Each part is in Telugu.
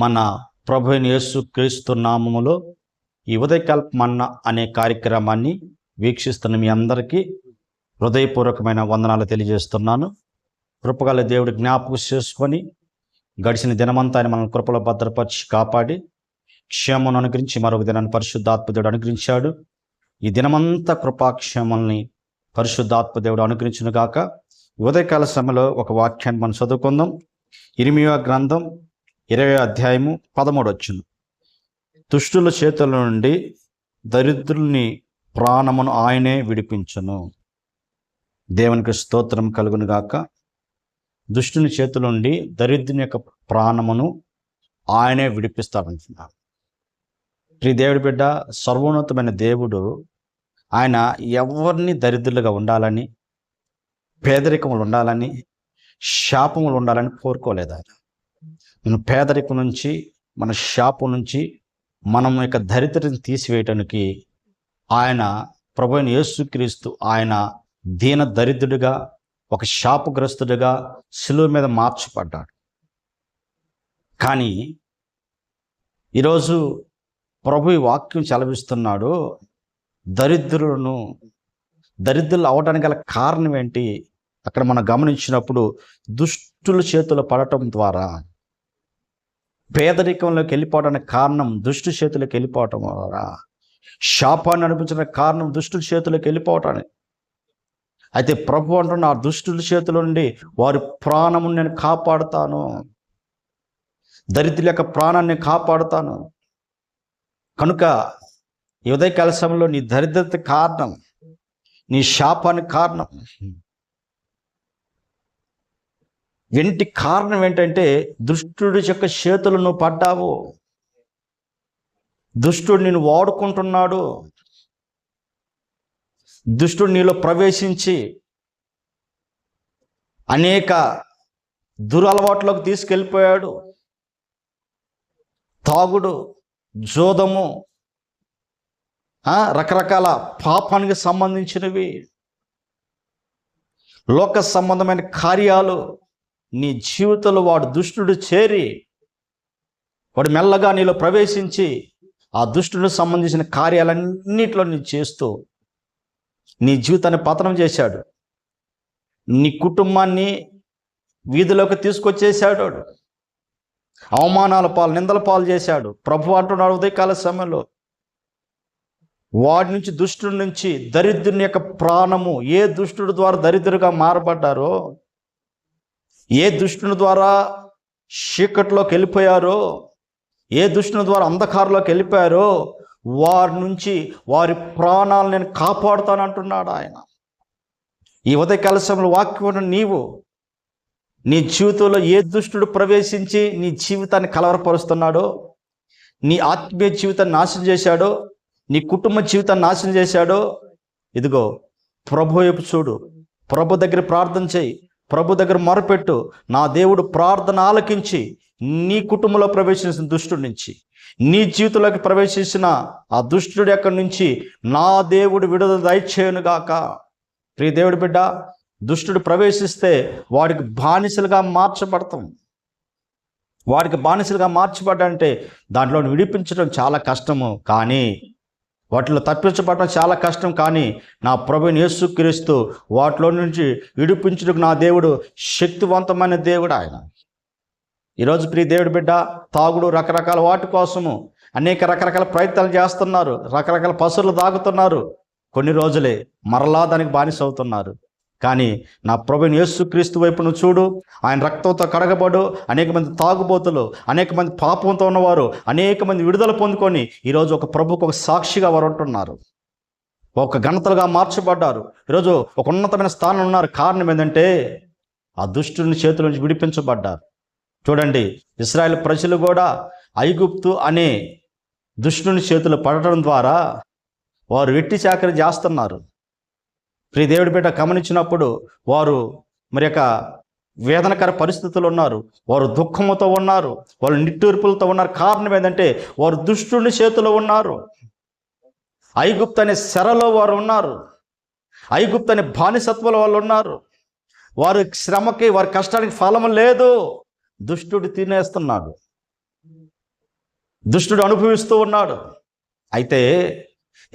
మన ప్రభు అయిన యేసు క్రీస్తు నామములో ఈ ఉదయకాల మన్నా అనే కార్యక్రమాన్ని వీక్షిస్తున్న మీ అందరికీ హృదయపూర్వకమైన వందనాలు తెలియజేస్తున్నాను. కృపగల దేవుడు జ్ఞాపకం చేసుకొని గడిచిన దినమంతా ఆయన మనల్ని కృపలో భద్రపరిచి కాపాడి క్షేమను అనుగ్రహించి మరొక దినాన్ని పరిశుద్ధాత్మ దేవుడు అనుగ్రహించాడు. ఈ దినమంతా కృపాక్షేమల్ని పరిశుద్ధాత్మ దేవుడు అనుగ్రహించును గాక. ఉదయకాల సమయంలో ఒక వాక్యాన్ని మనం చదువుకుందాం. ఇర్మీయా గ్రంథం 20వ అధ్యాయము 13వ వచనం. దుష్టుల చేతుల నుండి దరిద్రుని ప్రాణమును ఆయనే విడిపించును. దేవునికి స్తోత్రం కలుగును గాక. దుష్టుని చేతుల నుండి దరిద్రుని యొక్క ప్రాణమును ఆయనే విడిపిస్తాడంటున్నాడు. ప్రియ దేవుడి బిడ్డ, సర్వోన్నతమైన దేవుడు ఆయన ఎవరిని దరిద్రులుగా ఉండాలని, పేదరికములు ఉండాలని, శాపములు ఉండాలని కోరుకోలేదు. ఆయన మన పేదరికం నుంచి, మన శాపం నుంచి మనం యొక్క దరిద్రతను తీసివేయటానికి ఆయన ప్రభువైన యేసుక్రీస్తు ఆయన దీన దరిద్రుడిగా, ఒక శాపగ్రస్తుడిగా శిలువ మీద మార్చబడ్డాడు. కానీ ఈరోజు ప్రభు ఈ వాక్యం చలవిస్తున్నాడు. దరిద్రులు అవడానికి గల కారణం ఏంటి? అక్కడ మనం గమనించినప్పుడు దుష్టుల చేతులు పడటం ద్వారా, పేదరికంలోకి వెళ్ళిపోవడానికి కారణం దుష్టు చేతులకు వెళ్ళిపోవటం ద్వారా, శాపాన్ని అనిపించడానికి కారణం దుష్టుల చేతులకు వెళ్ళిపోవటానికి. అయితే ప్రభు అంటున్న ఆ దుష్టుల చేతుల నుండి వారి ప్రాణమును నేను కాపాడుతాను, దరిద్రుల యొక్క ప్రాణాన్ని కాపాడుతాను. కనుక ఈ ఉదయకాల సమయంలో నీ దరిద్రత కారణం, నీ శాపానికి కారణం ఏంటి? కారణం ఏంటంటే దుష్టుడి యొక్క చేతులు నువ్వు పడ్డావు. దుష్టుడు నిన్ను వాడుకుంటున్నాడు. దుష్టుడు నీలో ప్రవేశించి అనేక దురలవాట్లోకి తీసుకెళ్ళిపోయాడు. తాగుడు, జోదము, రకరకాల పాపానికి సంబంధించినవి, లోక సంబంధమైన కార్యాలు నీ జీవితంలో వాడు దుష్టుడు చేరి వాడు మెల్లగా నీలో ప్రవేశించి ఆ దుష్టుడికి సంబంధించిన కార్యాలన్నింటిలో నీ చేస్తూ నీ జీవితాన్ని పతనం చేశాడు. నీ కుటుంబాన్ని వీధిలోకి తీసుకొచ్చేసాడు. అవమానాల పాలు, నిందల పాలు చేశాడు. ప్రభు అంటున్నాడు ఉదయకాల సమయంలో, వాడి నుంచి, దుష్టుడి నుంచి, దరిద్రుని యొక్క ప్రాణము, ఏ దుష్టుడి ద్వారా దరిద్రుగా మారబడ్డారో, ఏ దుష్టుని ద్వారా చీకట్లోకి వెళ్ళిపోయారో, ఏ దుష్టుని ద్వారా అంధకారంలోకి వెళ్ళిపోయారో వారి నుంచి, వారి ప్రాణాలు నేను కాపాడుతానంటున్నాడు ఆయన. ఈ ఉదయకాల సమయంలో వాక్యం నీవు నీ జీవితంలో ఏ దుష్టుడు ప్రవేశించి నీ జీవితాన్ని కలవరపరుస్తున్నాడో, నీ ఆత్మీయ జీవితాన్ని నాశనం చేశాడో, నీ కుటుంబ జీవితాన్ని నాశనం చేశాడో, ఇదిగో ప్రభు వైపు చూడు, ప్రభు దగ్గర ప్రార్థన చేయి, ప్రభు దగ్గర మొరపెట్టు. నా దేవుడు ప్రార్థన ఆలకించి నీ కుటుంబంలో ప్రవేశించిన దుష్టుడి నుంచి, నీ జీవితంలోకి ప్రవేశించిన ఆ దుష్టుడి యొక్క నుంచి నా దేవుడు విడుదల దయచేయునుగాక. ప్రియ దేవుడి బిడ్డ, దుష్టుడు ప్రవేశిస్తే వాడికి బానిసలుగా మార్చబడతాం. వాడికి బానిసలుగా మార్చబడ్డంటే దాంట్లో విడిపించడం చాలా కష్టము, కానీ వాటిలో తప్పించబడటం చాలా కష్టం. కానీ నా ప్రభువైన యేసుక్రీస్తు వాటిలో నుంచి విడిపించుటకు నా దేవుడు శక్తివంతమైన దేవుడు ఆయన. ఈరోజు ప్రియ దేవుడి బిడ్డ, తాగుడు, రకరకాల వాటి కోసము అనేక రకరకాల ప్రయత్నాలు చేస్తున్నారు. రకరకాల పసులు తాగుతున్నారు. కొన్ని రోజులే మరలా దానికి బానిస అవుతున్నారు. కానీ నా ప్రభువైన యేసుక్రీస్తు వైపు నువ్వు చూడు. ఆయన రక్తంతో కడగబడు అనేక మంది తాగుబోతులు, అనేక మంది పాపంతో ఉన్నవారు, అనేక మంది విడుదల పొందుకొని ఈరోజు ఒక ప్రభుకు ఒక సాక్షిగా వారు ఉంటున్నారు. ఒక ఘనతలుగా మార్చబడ్డారు. ఈరోజు ఒక ఉన్నతమైన స్థానం ఉన్నారు. కారణం ఏంటంటే ఆ దుష్టుని చేతుల నుంచి విడిపించబడ్డారు. చూడండి, ఇశ్రాయేల్ ప్రజలు కూడా ఐగుప్తు అనే దుష్టుని చేతులు పడటం ద్వారా వారు వెట్టి చాకరీ చేస్తున్నారు. ప్రియ దేవుడి బిడ్డ, గమనించినప్పుడు వారు మరి యొక్క వేదనకర పరిస్థితులు ఉన్నారు. వారు దుఃఖముతో ఉన్నారు. వాళ్ళు నిట్టూర్పులతో ఉన్నారు. కారణం ఏంటంటే వారు దుష్టుని చేతిలో ఉన్నారు. ఐగుప్తు అనే శరలో వారు ఉన్నారు. ఐగుప్తు అనే బానిసత్వంలో వాళ్ళు ఉన్నారు. వారి శ్రమకి, వారి కష్టానికి ఫలం లేదు. దుష్టుడు తినేస్తున్నాడు. దుష్టుడు అనుభవిస్తూ ఉన్నాడు. అయితే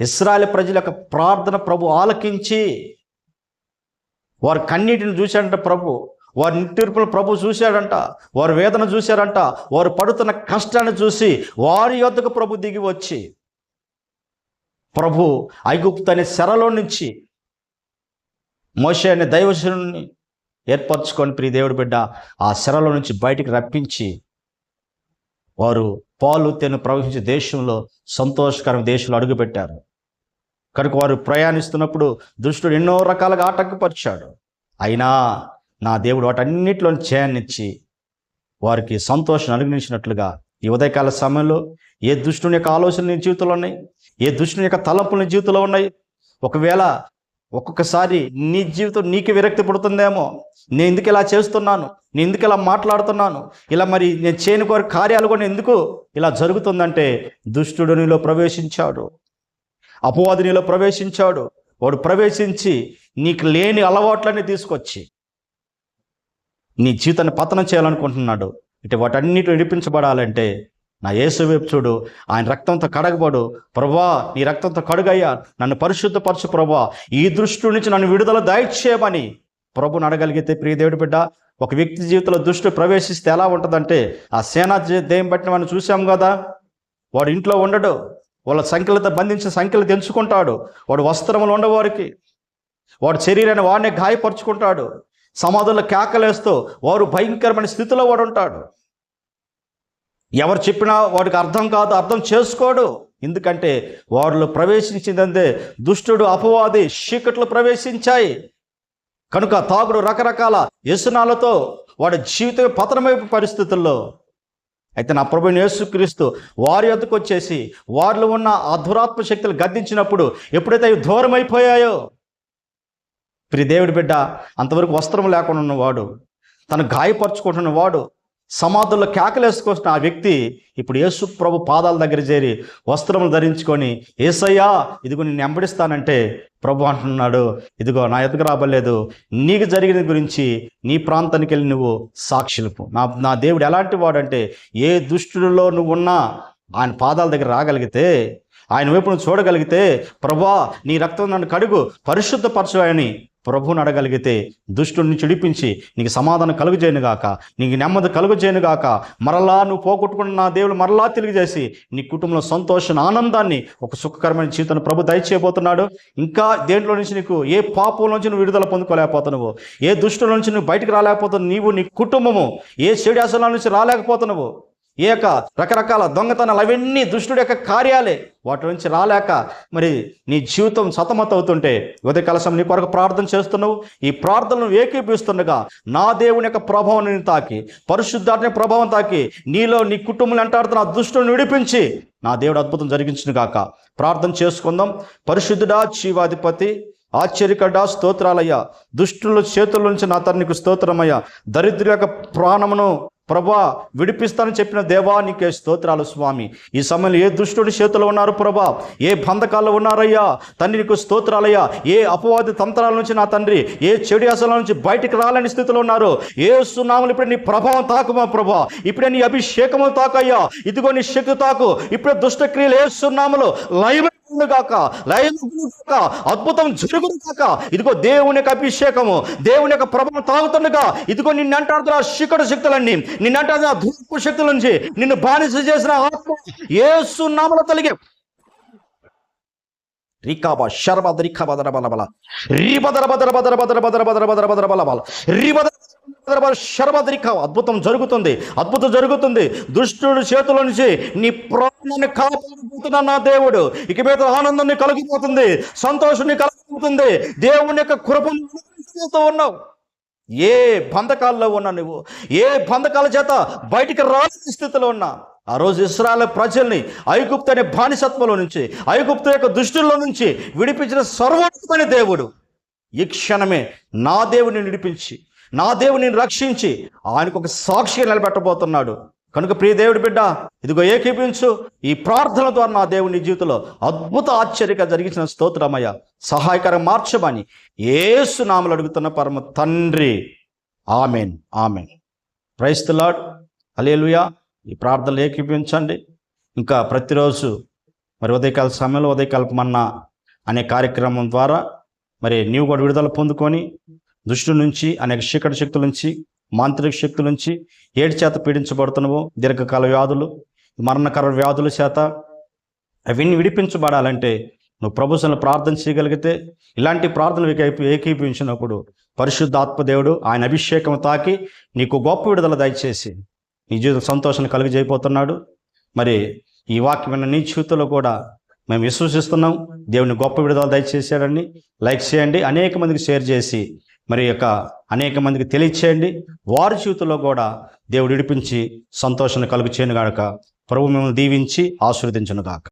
ఇశ్రాయేలు ప్రజల యొక్క ప్రార్థన ప్రభు ఆలకించి వారి కన్నీటిని చూశాడంట ప్రభు, వారి నిట్టూర్పులను ప్రభు చూశాడంట, వారి వేదన చూశారంట, వారు పడుతున్న కష్టాన్ని చూసి వారి యొద్దకు ప్రభు దిగి వచ్చి ప్రభు ఐగుప్తు అనే చెరలో నుంచి మోషే అనే దైవజనుని ఏర్పరచుకొని ప్రియ దేవుడి బిడ్డ ఆ చెరలో నుంచి బయటికి రప్పించి వారు పాలు తేనె ప్రవహించే దేశంలో సంతోషకరమైన దేశంలో అడుగుపెట్టారు. కనుక వారు ప్రయాణిస్తున్నప్పుడు దుష్టుడు ఎన్నో రకాలుగా ఆటంకపరిచాడు. అయినా నా దేవుడు వాటన్నిటిలో చేయనిచ్చి వారికి సంతోషం అనుగ్రహించినట్లుగా ఈ ఉదయకాల సమయంలో ఏ దుష్టుని యొక్క ఆలోచనలు నీ జీవితంలో ఉన్నాయి, ఏ దుష్టుని యొక్క తలంపులు నీ జీవితంలో ఉన్నాయి. ఒకవేళ ఒక్కొక్కసారి నీ జీవితం నీకు విరక్తి పడుతుందేమో, నేను ఎందుకు ఇలా చేస్తున్నాను, నేను ఎందుకు ఇలా మాట్లాడుతున్నాను, ఇలా మరి నేను చేయని కోరి కార్యాలు కూడా ఎందుకు ఇలా జరుగుతుందంటే దుష్టుడు నీలో ప్రవేశించాడు, అపవాది నీలో ప్రవేశించాడు. వాడు ప్రవేశించి నీకు లేని అలవాట్లన్నీ తీసుకొచ్చి నీ జీవితాన్ని పతనం చేయాలనుకుంటున్నాడు. ఇటు వాటన్నిటి విడిపించబడాలంటే నా యేసు వైపు చూడు, ఆయన రక్తంతో కడగబడు. ప్రభా నీ రక్తంతో కడుగయ్యా, నన్ను పరిశుద్ధపరచు ప్రభా, ఈ దృష్టి నుంచి నన్ను విడుదల దయచేయమని ప్రభుని అడగలిగితే ప్రియ దేవుడి బిడ్డ, ఒక వ్యక్తి జీవితంలో దుష్టు ప్రవేశిస్తే ఎలా ఉంటుందంటే ఆ సేనా దెయ్యం పట్టిన మనం చూసాం కదా, వాడు ఇంట్లో ఉండడు, వాళ్ళ సంఖ్యలతో బంధించిన సంఖ్యలు తెంచుకుంటాడు, వాడు వస్త్రములు ఉండవారికి, వాడు శరీరాన్ని వాడినే గాయపరుచుకుంటాడు, సమాధుల్లో కేకలేస్తూ వారు భయంకరమైన స్థితిలో వాడు ఉంటాడు. ఎవరు చెప్పినా వాడికి అర్థం కాదు, అర్థం చేసుకోడు. ఎందుకంటే వారిలో ప్రవేశించిందంటే దుష్టుడు అపవాది చీకట్లు ప్రవేశించాయి. కనుక తాగుడు రకరకాల వ్యసనాలతో వాడి జీవితం పతనమైపు పరిస్థితుల్లో. అయితే నా ప్రభువైన యేసుక్రీస్తు వారి యొద్దకు వచ్చేసి వారిలో ఉన్న ఆ దురాత్మ శక్తులు గద్దించినప్పుడు ఎప్పుడైతే అవి దూరం అయిపోయాయో, ప్రియ దేవుడి బిడ్డ, అంతవరకు వస్త్రం లేకుండా ఉన్నవాడు, తను గాయపరుచుకుంటున్న వాడు, సమాధుల్లో కేకలేసుకొస్తున్న ఆ వ్యక్తి ఇప్పుడు యేసు ప్రభు పాదాల దగ్గర చేరి వస్త్రములు ధరించుకొని యేసయ్యా ఇదిగో నిన్ను వెంబడిస్తానంటే ప్రభు అంటున్నాడు, ఇదిగో నా ఎదుగు రాబలేదు, నీకు జరిగిన గురించి నీ ప్రాంతానికి వెళ్ళి నువ్వు సాక్షులకు. నా దేవుడు ఎలాంటి వాడంటే ఏ దుష్టుడిలో నువ్వు ఉన్నా ఆయన పాదాల దగ్గర రాగలిగితే, ఆయన వైపు నువ్వు చూడగలిగితే, ప్రభా నీ రక్తం నన్ను కడుగు పరిశుద్ధపరచు అని ప్రభువుని అడగలిగితే దుష్టుడిని చిడిపించి నీకు సమాధానం కలుగజేయనుగాక, నీకు నెమ్మది కలుగజేయనుగాక, మరలా నువ్వు పోగొట్టుకున్న నా దేవుడు మరలా తెలియజేసి నీ కుటుంబంలో సంతోషం ఆనందాన్ని ఒక సుఖకరమైన జీవితాన్ని ప్రభు దయచేయబోతున్నాడు. ఇంకా దేంట్లో నుంచి నీకు ఏ పాపం నుంచి నువ్వు విడుదల పొందుకోలేకపోతున్నావు, ఏ దుష్టుల నుంచి నువ్వు బయటికి రాలేకపోతున్నావు, నీవు నీ కుటుంబము ఏ చెడు నుంచి రాలేకపోతున్నావు, ఏ యొక్క రకరకాల దొంగతనాలు అవన్నీ దుష్టుడి యొక్క కార్యాలే, వాటి నుంచి రాలేక మరి నీ జీవితం సతమతవుతుంటే ఉదయకాల సమయం నీ కొరకు ప్రార్థన చేస్తున్నావు. ఈ ప్రార్థనను ఏకీపిస్తుండగా నా దేవుని యొక్క ప్రభావం నేను తాకి, పరిశుద్ధాత్మ ప్రభావం తాకి నీలో నీ కుటుంబం వెంటాడుతున్న ఆ దుష్టుని విడిపించి నా దేవుడు అద్భుతం జరిగించును గాక. ప్రార్థన చేసుకుందాం. పరిశుద్ధుడా, జీవాధిపతి, ఆశ్చర్యకడా, స్తోత్రాలయ్యా. దుష్టుల చేతుల నుంచి నా తండ్రికి స్తోత్రమయ్యా. దరిద్ర యొక్క ప్రాణమును ప్రభా విడిపిస్తానని చెప్పిన దేవా నీకే స్తోత్రాలు స్వామి. ఈ సమయంలో ఏ దుష్టుడి చేతుల్లో ఉన్నారు ప్రభా, ఏ బంధకాల్లో ఉన్నారయ్యా తండ్రి నీకు స్తోత్రాలయ్యా. ఏ అపవాది తంత్రాల నుంచి నా తండ్రి, ఏ చెడు అసల నుంచి బయటికి రాలేని స్థితిలో ఉన్నారు, యేసు నామములో ఇప్పుడే నీ ప్రభావం తాకుమా ప్రభా, ఇప్పుడే నీ అభిషేకము తాకయ్యా, ఇదిగో నీ శక్తి తాకు, ఇప్పుడే దుష్ట క్రియలు యేసు నామములో లయమగునుగాక, లయమగునుగాక, అద్భుతం జరుగునుగాక. ఇదిగో దేవుని యొక్క అభిషేకము, దేవుని యొక్క ప్రభావం తాగుతుండగా ఇదిగో నిన్ను అంటాడుతున్న శిఖడు శక్తులన్నీ, నిన్ను అంటాడుతున్న ధూపు శక్తుల నుంచి నిన్ను బానిస చేసిన ఆత్మ యేసు నామములో తొలగి రికాబా శర్బద రికాబదర బలబల రిబదర బదర బదర బదర బదర బదర బదర బదర బలబల రిబదర శర్బద రికాబ. అద్భుతం జరుగుతుంది, అద్భుతం జరుగుతుంది. దుష్టుడి చేతుల నుంచి నీ ప్రాణాన్ని కాపాడుతున్న నా దేవుడు ఇక మీద ఆనందాన్ని కలిగిపోతుంది, సంతోషాన్ని కలిగిపోతుంది. దేవుని యొక్క కృపను ఉన్నావు. ఏ బంధకాల్లో ఉన్నా నువ్వు, ఏ బంధకాల చేత బయటికి రాని స్థితిలో ఉన్నా, ఆ రోజు ఇశ్రాయేలు ప్రజల్ని ఐగుప్తు అనే బానిసత్వంలో నుంచి, ఐగుప్తు యొక్క దుష్టుల్లో నుంచి విడిపించిన సర్వోన్నతమైన దేవుడు ఈ క్షణమే నా దేవుని విడిపించి, నా దేవుని రక్షించి ఆయనకు ఒక సాక్షిగా నిలబెట్టబోతున్నాడు. కనుక ప్రియ దేవుడి బిడ్డ, ఇదిగో ఏకీపించు. ఈ ప్రార్థన ద్వారా నా దేవుని జీవితంలో అద్భుత ఆశ్చర్యంగా జరిగించిన స్తోత్రమయ్య, సహాయకరం మార్చమని యేసు నామములో అడుగుతున్న పరమ తండ్రి, amen, amen. Praise the Lord, hallelujah. ఈ ప్రార్థనలు ఏకీపించండి. ఇంకా ప్రతిరోజు మరి ఉదయకాల సమయంలో ఉదయకాల మన్నా అనే కార్యక్రమం ద్వారా మరి నీవు కూడా విడుదల పొందుకొని దుష్టు నుంచి అనేక చీకటి శక్తుల నుంచి మాంత్రిక శక్తుల నుంచి ఏడు చేత పీడించబడుతున్నావు, దీర్ఘకాల వ్యాధులు, మరణకర వ్యాధుల చేత అవన్నీ విడిపించబడాలంటే నువ్వు ప్రభుత్వంలో ప్రార్థన చేయగలిగితే, ఇలాంటి ప్రార్థనలు ఏకీపించినప్పుడు పరిశుద్ధాత్మ దేవుడు ఆయన అభిషేకం తాకి నీకు గొప్ప విడుదల దయచేసి నీ జీవితం సంతోషాన్ని కలుగజేయబోతున్నాడు. మరి ఈ వాక్యమైన నీ జీవితంలో కూడా మేము విశ్వసిస్తున్నాం. దేవుని గొప్ప విడుదల దయచేసాడని లైక్ చేయండి, అనేక మందికి షేర్ చేసి మరి అనేక మందికి తెలియచేయండి. వారి జీవితంలో కూడా దేవుడు విడిపించి సంతోషాన్ని కలుగు చేయను గాక. ప్రభు మిమ్మల్ని దీవించి ఆశీర్వదించును గాక.